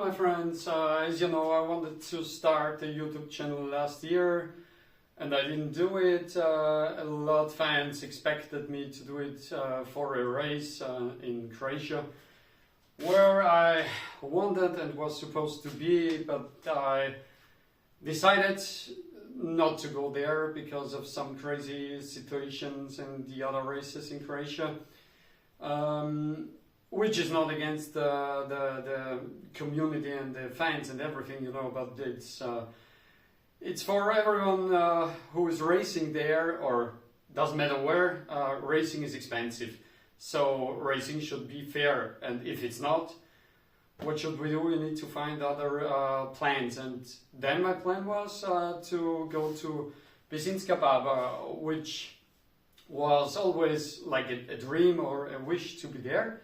my friends. As you know, I wanted to start a YouTube channel last year and I didn't do it. A lot of fans expected me to do it for a race in Croatia, where I wanted and was supposed to be, but I decided not to go there because of some crazy situations in the other races in Croatia. Which is not against the community and the fans and everything, you know, but it's for everyone who is racing there, or doesn't matter where. Racing is expensive, so racing should be fair, and if it's not, what should we do? We need to find other plans. And then my plan was to go to Pisinska Baba, which was always like a dream or a wish to be there,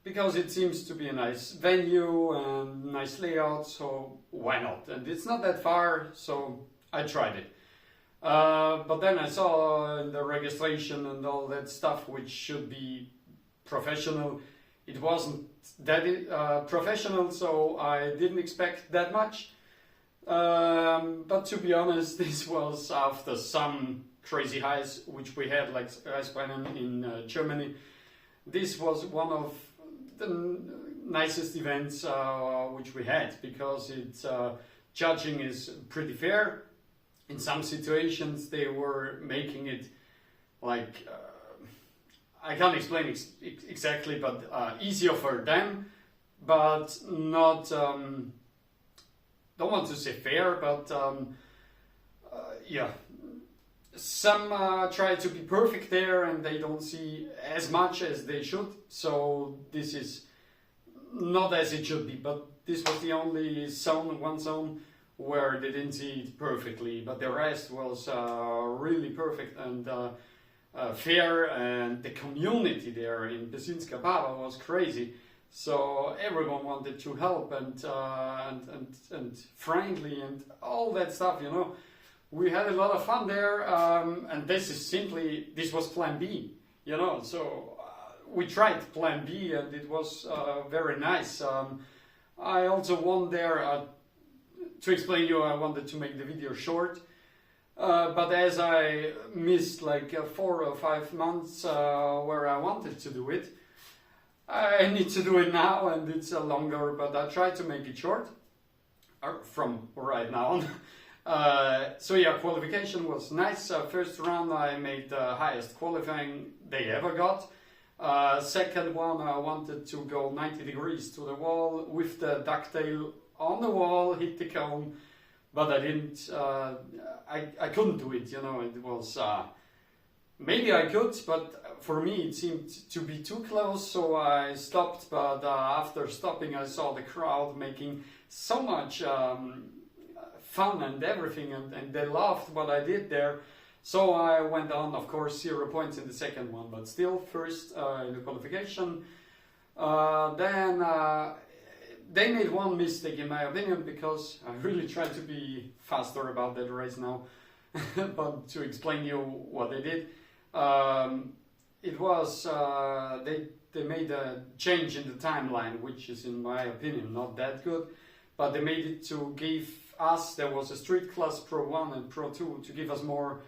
because it seems to be a nice venue and nice layout, so why not? And it's not that far, so I tried it. But then I saw in the registration and all that stuff, which should be professional, it wasn't that professional, so I didn't expect that much. But to be honest, this was after some crazy highs which we had, like Eisbrennen in Germany. This was one of the nicest events which we had, because it's judging is pretty fair. In some situations they were making it like I can't explain exactly, but easier for them, but not don't want to say fair, but yeah, some try to be perfect there and they don't see as much as they should, so this is not as it should be. But this was the only zone, one zone, where they didn't see it perfectly, but the rest was really perfect and fair, and the community there in Pisinska Baba was crazy, so everyone wanted to help and friendly and all that stuff, you know. We had a lot of fun there, and this was plan B, you know, so we tried plan B and it was very nice. I also won there, to explain you, I wanted to make the video short, but as I missed like 4 or 5 months where I wanted to do it, I need to do it now, and it's longer, but I tried to make it short from right now on. So yeah, qualification was nice. First round I made the highest qualifying they ever got. Second one I wanted to go 90 degrees to the wall with the ducktail on the wall, hit the cone, but I didn't, I couldn't do it, you know. It was, maybe I could, but for me it seemed to be too close, so I stopped. But after stopping I saw the crowd making so much fun and everything, and they loved what I did there, so I went on. Of course 0 points in the second one, but still first in the qualification. Then they made one mistake in my opinion, because I really tried to be faster about that race now. But to explain you what they did, it was they made a change in the timeline, which is in my opinion not that good, but they made it to give us, there was a street class Pro 1 and Pro 2, to give us more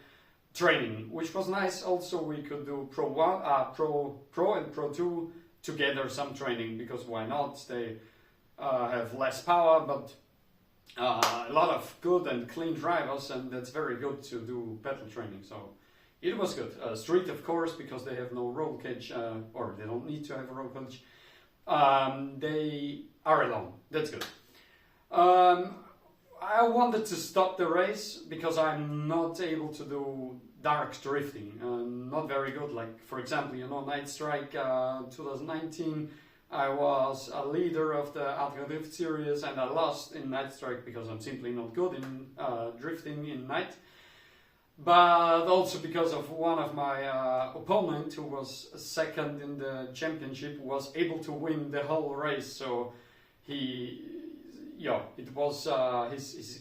training, which was nice. Also we could do Pro 1, Pro and Pro 2 together, some training, because why not? They have less power, but a lot of good and clean drivers, and that's very good to do battle training, so it was good. Street, of course, because they have no roll cage, or they don't need to have a roll cage. They are alone, that's good. I wanted to stop the race because I'm not able to do dark drifting, not very good. Like for example, you know, Night Strike 2019, I was a leader of the LDdrift series and I lost in Night Strike because I'm simply not good in drifting in night. But also because of one of my opponent, who was second in the championship, was able to win the whole race, so it was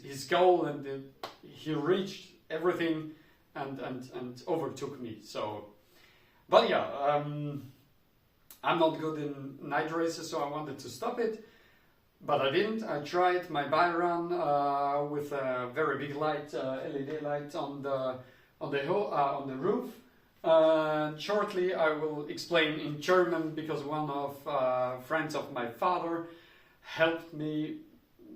his goal, and he reached everything and overtook me. So, but yeah, I'm not good in night races, so I wanted to stop it. but I didn't. I tried my by run with a very big light, LED light on the roof. Shortly I will explain in German, because one of friends of my father helped me.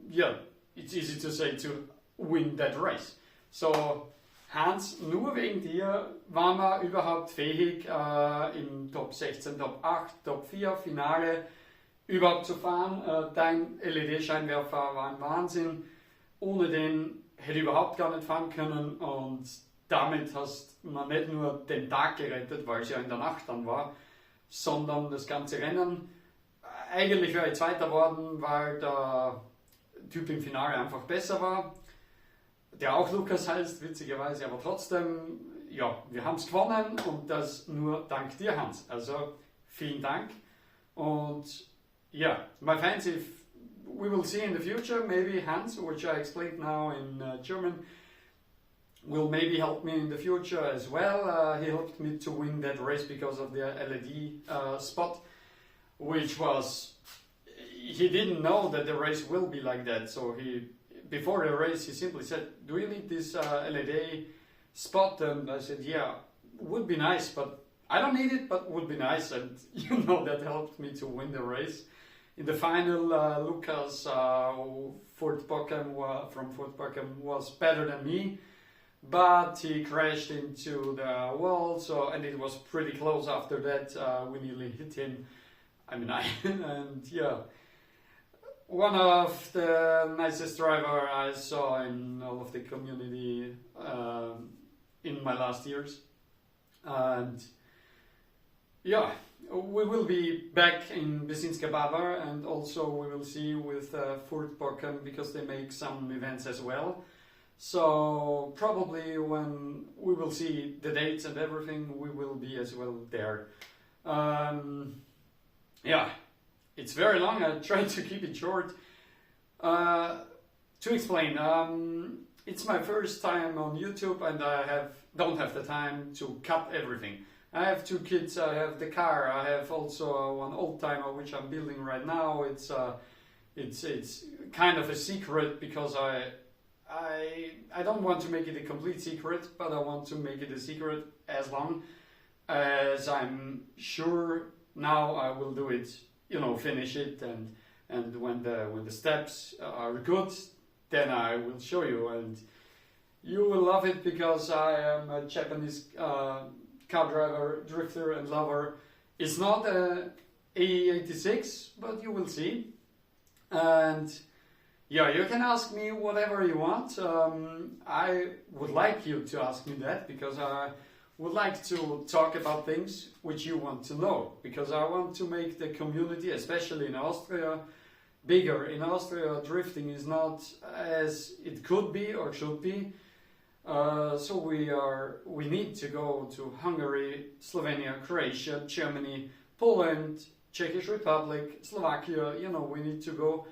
Yeah, it's easy to say, to win that race. So Hans, nur wegen dir waren wir überhaupt fähig, im Top 16, Top 8, Top 4 Finale überhaupt zu fahren. Dein LED-Scheinwerfer war ein Wahnsinn. Ohne den hätte ich überhaupt gar nicht fahren können, und damit hast man nicht nur den Tag gerettet, weil es ja in der Nacht dann war, sondern das ganze Rennen. Eigentlich wäre ich Zweiter geworden, weil der Typ im Finale einfach besser war, der auch Lukas heißt, witzigerweise, aber trotzdem, ja, wir haben es gewonnen, und das nur dank dir, Hans. Also vielen Dank. Und yeah, my fans, if we will see in the future, maybe Hans, which I explained now in German, will maybe help me in the future as well. He helped me to win that race because of the LED spot, which was, he didn't know that the race will be like that. So before the race, he simply said, "Do you need this LED spot?" And I said, "Yeah, would be nice, but I don't need it, but would be nice." And that helped me to win the race. In the final, Lukas from Fort Bockham was better than me, but he crashed into the wall. And it was pretty close after that. We nearly hit him. And yeah, one of the nicest driver I saw in all of the community in my last years. And yeah, we will be back in Besinska Bavar, and also we will see with Fort Bockham, because they make some events as well. So probably when we will see the dates and everything, we will be as well there. Yeah, it's very long. I try to keep it short. To explain, it's my first time on YouTube, and I don't have the time to cut everything. I have 2 kids, I have the car, I have also one old timer which I'm building right now. It's kind of a secret, because I don't want to make it a complete secret, but I want to make it a secret as long as I'm sure now I will do it, finish it, and when the steps are good, then I will show you, and you will love it, because I am a Japanese car driver, drifter and lover. It's not a AE86, but you will see. And yeah, you can ask me whatever you want. I would like you to ask me that, because I would like to talk about things which you want to know, because I want to make the community, especially in Austria, bigger. In Austria, drifting is not as it could be or should be. So we need to go to Hungary, Slovenia, Croatia, Germany, Poland, Czech Republic, Slovakia. We need to go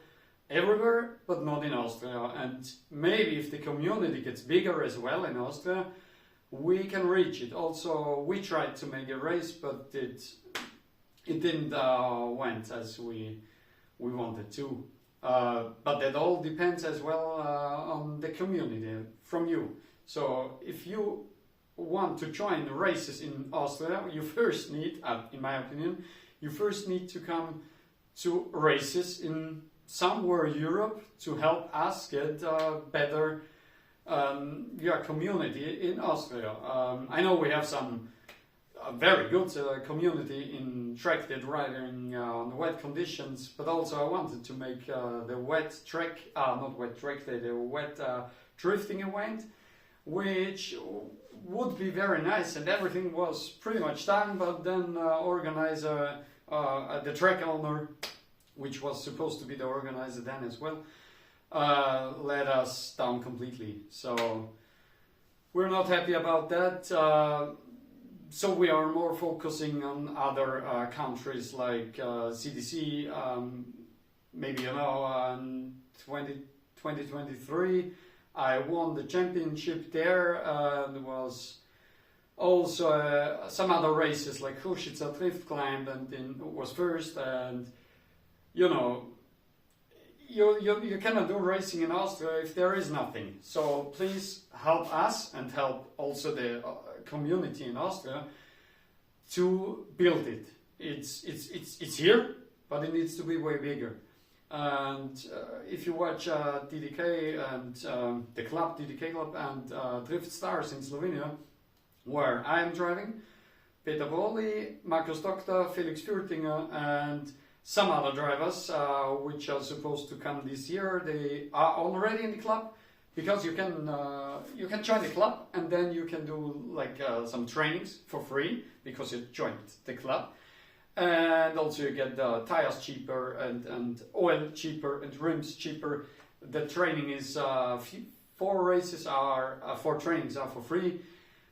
everywhere, but not in Austria. And maybe if the community gets bigger as well in Austria, we can reach it. Also, we tried to make a race, but it didn't went as we wanted to. But that all depends as well on the community from you. So if you want to join the races in Austria, you first need, in my opinion, you first need to come to races in somewhere Europe to help us get a better community in Austria. I know we have some very good community in track day driving on wet conditions, but also I wanted to make the wet track, not wet track day, the wet drifting event, which would be very nice, and everything was pretty much done, but then organizer, the track owner, which was supposed to be the organizer then as well, let us down completely. So we're not happy about that. So we are more focusing on other countries like CDC, maybe 2023. I won the championship there. There was also some other races like Lddrift climb, and was first. And you cannot do racing in Austria if there is nothing. So please help us and help also the community in Austria to build it. It's here, but it needs to be way bigger. And if you watch DDK and the club, DDK Club and Drift Stars in Slovenia, where I am driving, Peter Brolli, Markus Doctor, Felix Fürtinger, and some other drivers which are supposed to come this year, they are already in the club, because you can join the club and then you can do like some trainings for free because you joined the club. And also you get the tires cheaper and oil cheaper and rims cheaper. The training is 4 trainings are for free.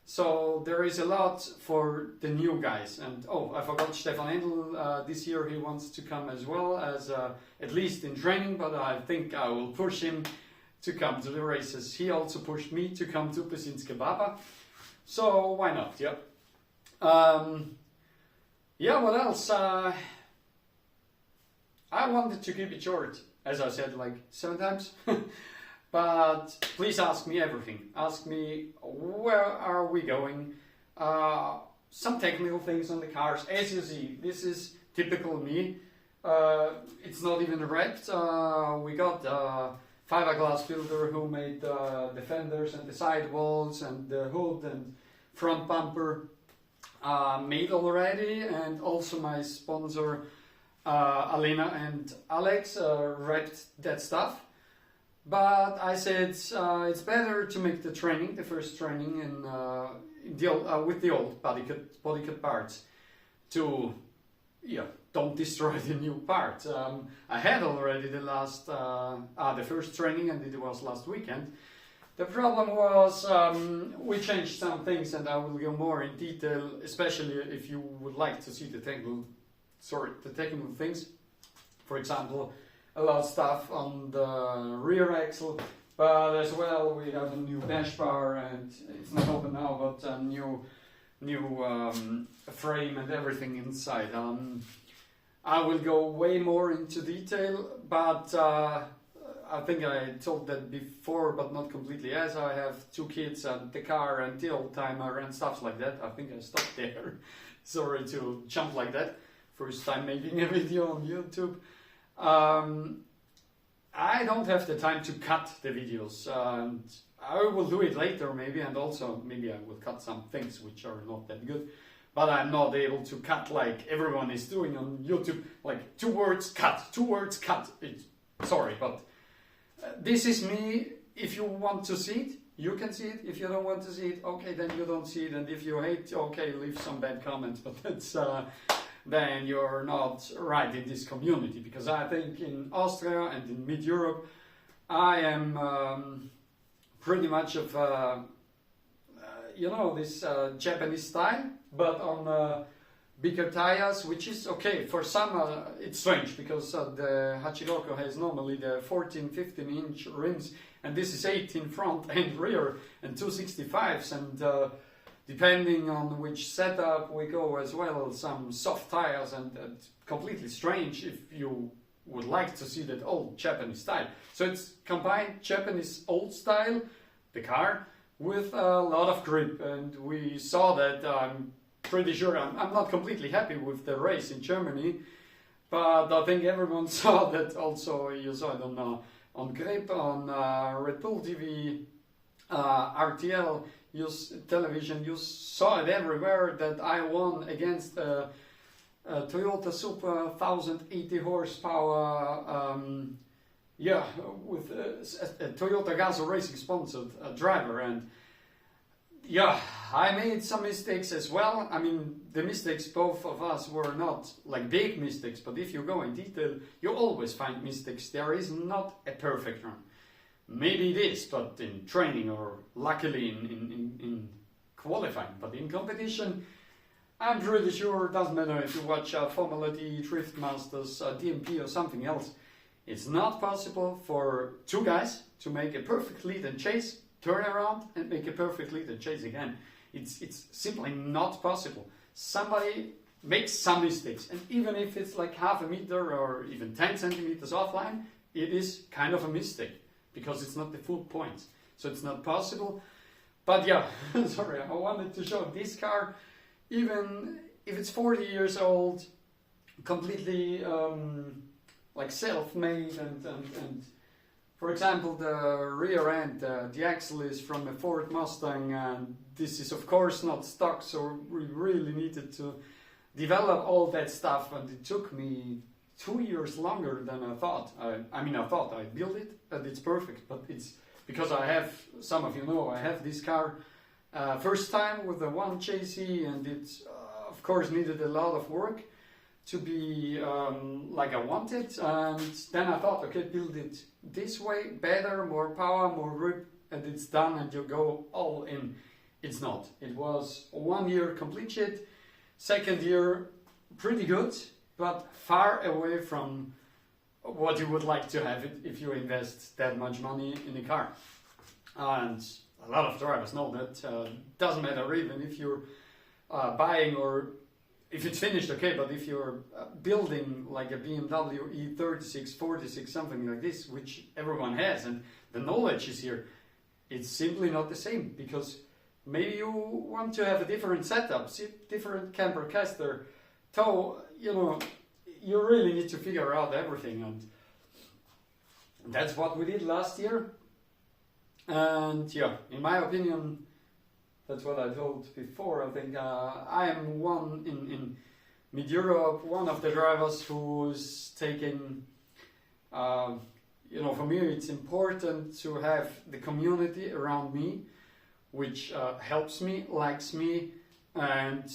So there is a lot for the new guys. And oh, I forgot Stefan Endl. This year he wants to come as well, as at least in training, but I think I will push him to come to the races. He also pushed me to come to Pesinske Baba. So why not? Yeah. Yeah, what else? I wanted to keep it short, as I said like 7 times. But please ask me everything. Ask me where are we going. Some technical things on the cars. As you see, this is typical me. It's not even wrapped. We got fiberglass filter who made the fenders and the sidewalls and the hood and front bumper. Made already, and also my sponsor Alena and Alex wrapped that stuff. But I said it's better to make the first training in the old, with the old body cut parts, to don't destroy the new part. I had already the first training, and it was last weekend. The problem was we changed some things, and I will go more in detail, especially if you would like to see the technical things. For example, a lot of stuff on the rear axle, but as well we have a new dash bar, and it's not open now, but a new frame and everything inside. I will go way more into detail, but I think I told that before, but not completely, as I have 2 kids and the car and the old timer and stuff like that. I think I stopped there. Sorry to jump like that. First time making a video on YouTube. I don't have the time to cut the videos, and I will do it later maybe, and also maybe I will cut some things which are not that good. But I'm not able to cut like everyone is doing on YouTube, like 2 words cut, 2 words cut. Sorry, but this is me. If you want to see it, you can see it. If you don't want to see it, okay, then you don't see it. And if you hate, okay, leave some bad comments. But that's then you're not right in this community, because I think in Austria and in mid-Europe, I am pretty much of this Japanese style, but on bigger tires, which is okay. For some it's strange, because the Hachigoko has normally the 14-15 inch rims, and this is 18 front and rear and 265s, and depending on which setup we go as well, some soft tires, and completely strange if you would like to see that old Japanese style. So it's combined Japanese old style, the car, with a lot of grip, and we saw that. I'm pretty sure I'm not completely happy with the race in Germany, but I think everyone saw that. Also, you saw it on grip, on Red Bull TV, RTL television. You saw it everywhere that I won against a Toyota Supra 1080 horsepower. With a Toyota Gazoo Racing sponsored driver, and yeah, I made some mistakes as well. I mean, the mistakes, both of us, were not like big mistakes, but if you go in detail, you always find mistakes. There is not a perfect run. Maybe it is, but in training, or luckily in qualifying, but in competition, I'm pretty sure it doesn't matter if you watch Formula D, Drift Masters, DMP or something else. It's not possible for 2 guys to make a perfect lead and chase, turn around and make a perfect lead and chase again. It's simply not possible. Somebody makes some mistakes, and even if it's like half a meter or even 10 centimeters offline, it is kind of a mistake because it's not the full points, so it's not possible. But yeah, sorry, I wanted to show this car, even if it's 40 years old, completely like self-made, and for example, the rear end, the axle is from a Ford Mustang, and this is of course not stock, so we really needed to develop all that stuff, and it took me 2 years longer than I thought. I mean, I thought I built it and it's perfect, but it's because I have, some of you know, I have this car first time with the 1 chassis, and it of course needed a lot of work to be like I wanted, and then I thought, okay, build it this way, better, more power, more grip, and it's done, and you go all in. It's not. It was 1 year complete shit, 2nd year pretty good, but far away from what you would like to have it if you invest that much money in a car. And a lot of drivers know that. Doesn't matter even if you're buying, or if it's finished, okay, but if you're building like a BMW E36, 46, something like this, which everyone has, and the knowledge is here, it's simply not the same, because maybe you want to have a different setup, different camber caster, tow, you know, you really need to figure out everything, and that's what we did last year. And yeah, in my opinion, that's what I told before. I think I am one in Mid-Europe, one of the drivers who's taking, you know, for me it's important to have the community around me, which helps me, likes me, and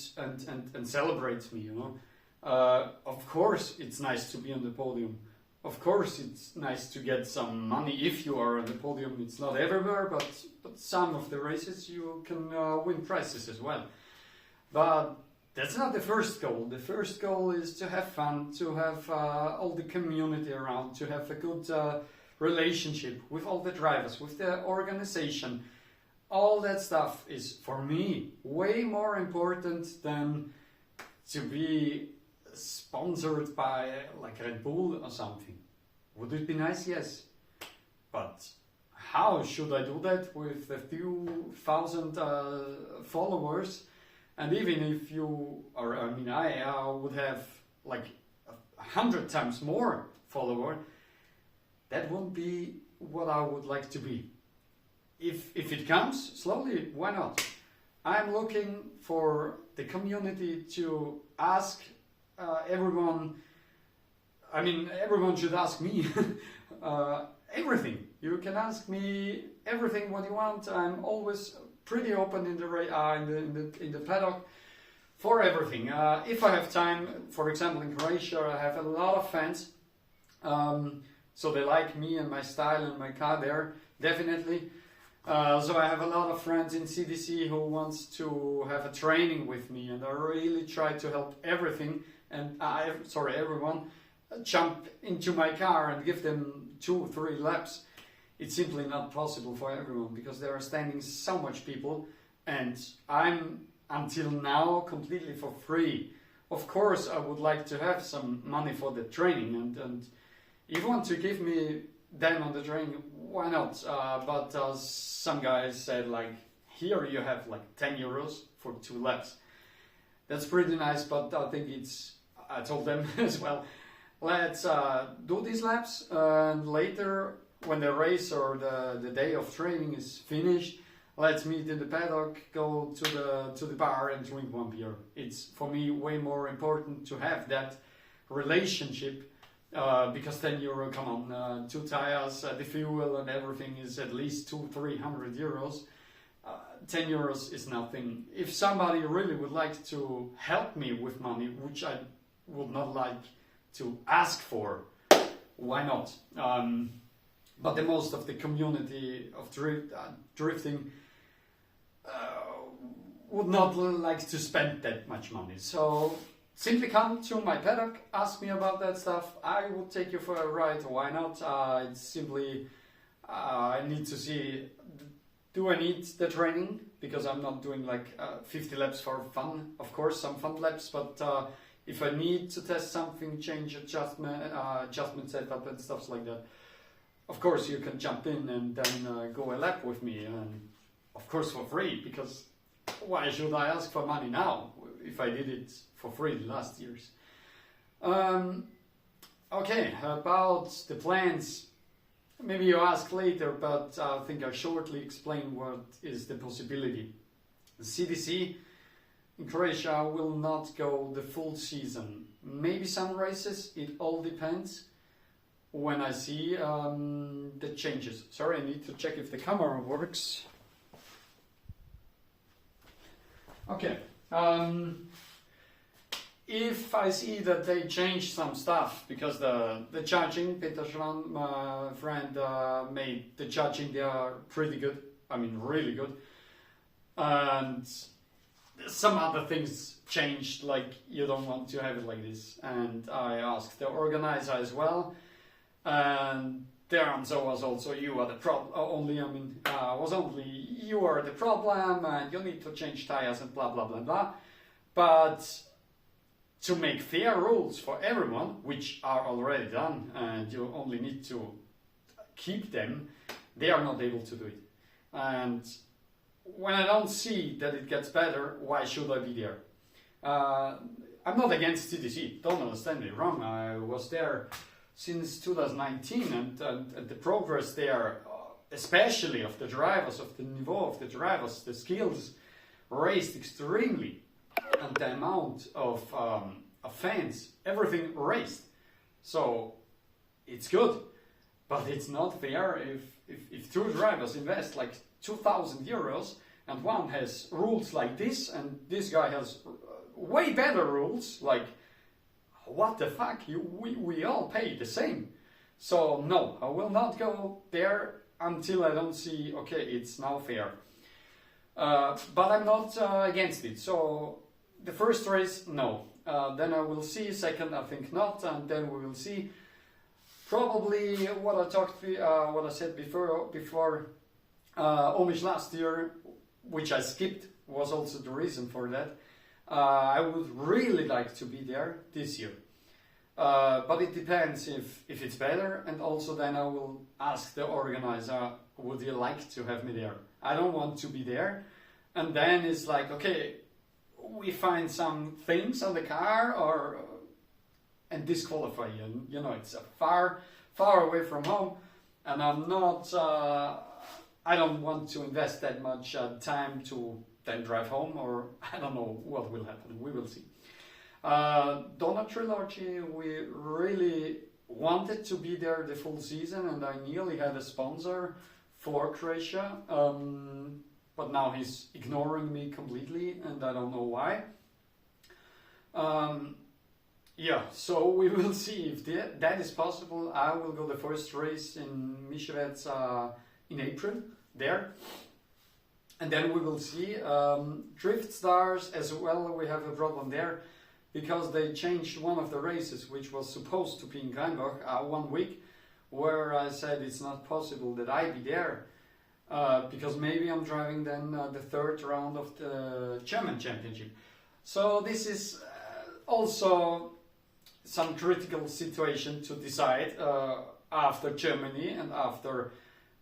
celebrates me, you know. Of course it's nice to be on the podium. Of course it's nice to get some money if you are on the podium. It's not everywhere, but some of the races you can win prizes as well. But that's not the first goal. The first goal is to have fun, to have all the community around, to have a good relationship with all the drivers, with the organization. All that stuff is, for me, way more important than to be sponsored by like Red Bull or something. Would it be nice? Yes. But how should I do that with a few thousand followers? And even if you, or I mean, I would have like 100 times more followers, that won't be what I would like to be. If it comes slowly, why not? I'm looking for the community to ask everyone. I mean, everyone should ask me everything. You can ask me everything what you want. I'm always pretty open in the paddock for everything. If I have time, for example, in Croatia, I have a lot of fans. So they like me and my style and my car there, definitely. So I have a lot of friends in CDC who wants to have a training with me, and I really try to help everything. And everyone jump into my car and give them 2-3 laps. It's simply not possible for everyone because there are standing so much people, and I'm until now completely for free. Of course, I would like to have some money for the training, and if you want to give me them on the training, why not? But some guys said, like, here you have like 10 euros for 2 laps. That's pretty nice, but I think I told them as well, let's do these laps, and later when the race or the day of training is finished, let's meet in the paddock, go to the bar and drink 1 beer. It's for me way more important to have that relationship, because 10 euro, come on, 2 tires, the fuel and everything is at least 200-300 euros. 10 euros is nothing. If somebody really would like to help me with money, which I would not like to ask for, why not? But the most of the community of drifting would not like to spend that much money. So simply come to my paddock, ask me about that stuff. I will take you for a ride. Why not? It's simply I need to see, do I need the training? Because I'm not doing like 50 laps for fun. Of course, some fun laps, but if I need to test something, change adjustment setup and stuff like that, of course you can jump in and then go a lap with me, and of course for free, because why should I ask for money now if I did it for free the last years? Okay, about the plans, maybe you ask later, but I think I'll shortly explain what is the possibility. The CDC in Croatia will not go the full season. Maybe some races, it all depends when I see the changes. Sorry, I need to check if the camera works. Okay. If I see that they change some stuff, because the charging, Peter Schwan, my friend, made the charging, they are pretty good. I mean, really good. And some other things changed, like you don't want to have it like this. And I asked the organizer as well, and their answer was also, you are the problem. You are the problem, and you need to change tires and blah blah blah blah. But to make fair rules for everyone, which are already done, and you only need to keep them, they are not able to do it. And when I don't see that it gets better, why should I be there? I'm not against CDC, don't understand me wrong. I was there since 2019, and the progress there, especially of the drivers, of the niveau of the drivers, the skills raised extremely, and the amount of fans, everything raised. So it's good, but it's not fair if two drivers invest like 2,000 euros and one has rules like this and this guy has way better rules. Like, what the fuck? We all pay the same. So no, I will not go there until I don't see, okay, it's now fair. But I'm not against it. So the first race, no. Then I will see. Second, I think not, and then we will see. Probably what I said before Omish last year, which I skipped, was also the reason for that. I would really like to be there this year, but it depends if it's better, and also then I will ask the organizer, would you like to have me there? I don't want to be there, and then it's like, okay, we find some things on the car and disqualify you. And, you know, it's far away from home, and I'm not. I don't want to invest that much time to then drive home, or I don't know what will happen. We will see. Donut Trilogy, we really wanted to be there the full season, and I nearly had a sponsor for Croatia. But now he's ignoring me completely, and I don't know why. Yeah, so we will see if that is possible. I will go the first race in Miševec in April there, and then we will see. Drift Stars as well, we have a problem there, because they changed one of the races, which was supposed to be in Greinbach 1 week, where I said it's not possible that I be there. Because maybe I'm driving then the third round of the German championship. So this is also some critical situation to decide after Germany and after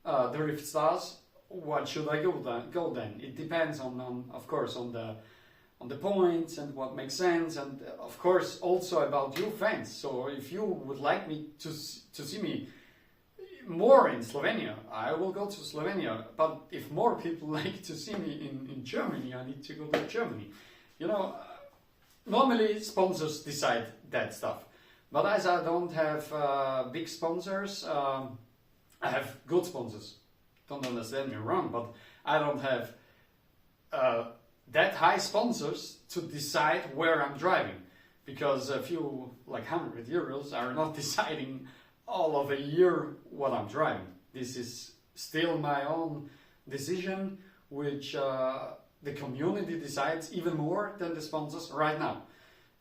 the Drift Stars. What should I go then? It depends on of course on the points and what makes sense, and of course also about you fans. So if you would like me to see me more in Slovenia, I will go to Slovenia. But if more people like to see me in Germany, I need to go to Germany. You know, normally sponsors decide that stuff. But as I don't have big sponsors, I have good sponsors. Don't understand me wrong, but I don't have that high sponsors to decide where I'm driving. Because a few, like 100 euros, are not deciding all of a year what I'm driving. This is still my own decision, which the community decides even more than the sponsors right now.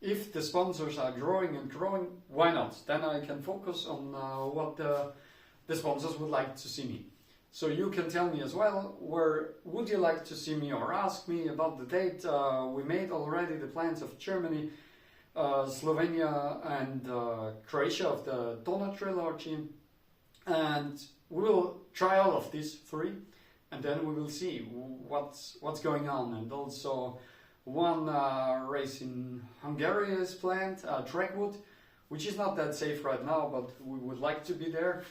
If the sponsors are growing and growing, why not? Then I can focus on what the sponsors would like to see me. So you can tell me as well, where would you like to see me, or ask me about the date. We made already the plans of Germany, Slovenia and Croatia of the Donut Trilogy. and we will try all of these 3, and then we will see what's going on. And also one race in Hungary is planned, Trackwood, which is not that safe right now, but we would like to be there.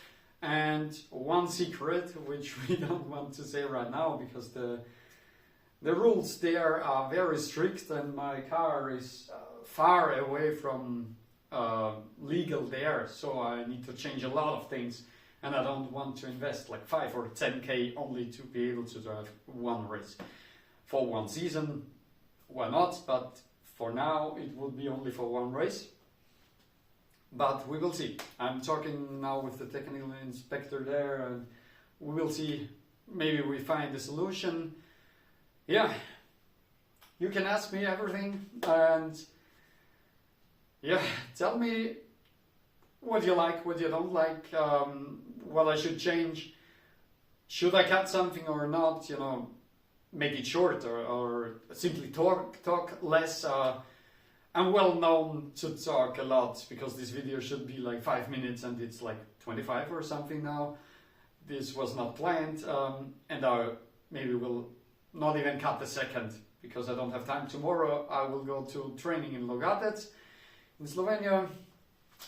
And one secret, which we don't want to say right now, because the rules there are very strict, and my car is far away from legal there, so I need to change a lot of things, and I don't want to invest like 5 or 10k only to be able to drive one race for one season. Why not? But for now it will be only for one race. But we will see. I'm talking now with the technical inspector there, and we will see. Maybe we find a solution. Yeah, you can ask me everything, and yeah, tell me what you like, what you don't like, what I should change. Should I cut something or not? You know, make it shorter or simply talk less. I'm well known to talk a lot, because this video should be like 5 minutes and it's like 25 or something now. This was not planned, and I maybe will not even cut the second, because I don't have time. Tomorrow I will go to training in Lddrift in Slovenia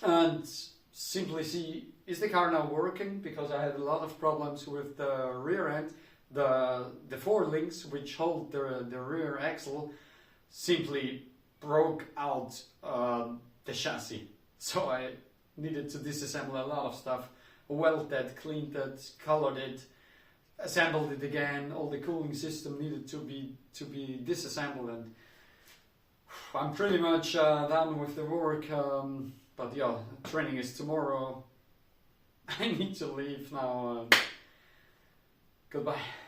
and simply see, is the car now working, because I had a lot of problems with the rear end. The 4 links which hold the rear axle simply broke out the chassis, so I needed to disassemble a lot of stuff, weld that, cleaned that, colored it, assembled it again. All the cooling system needed to be disassembled, and I'm pretty much done with the work. But yeah, training is tomorrow. I need to leave now. Goodbye.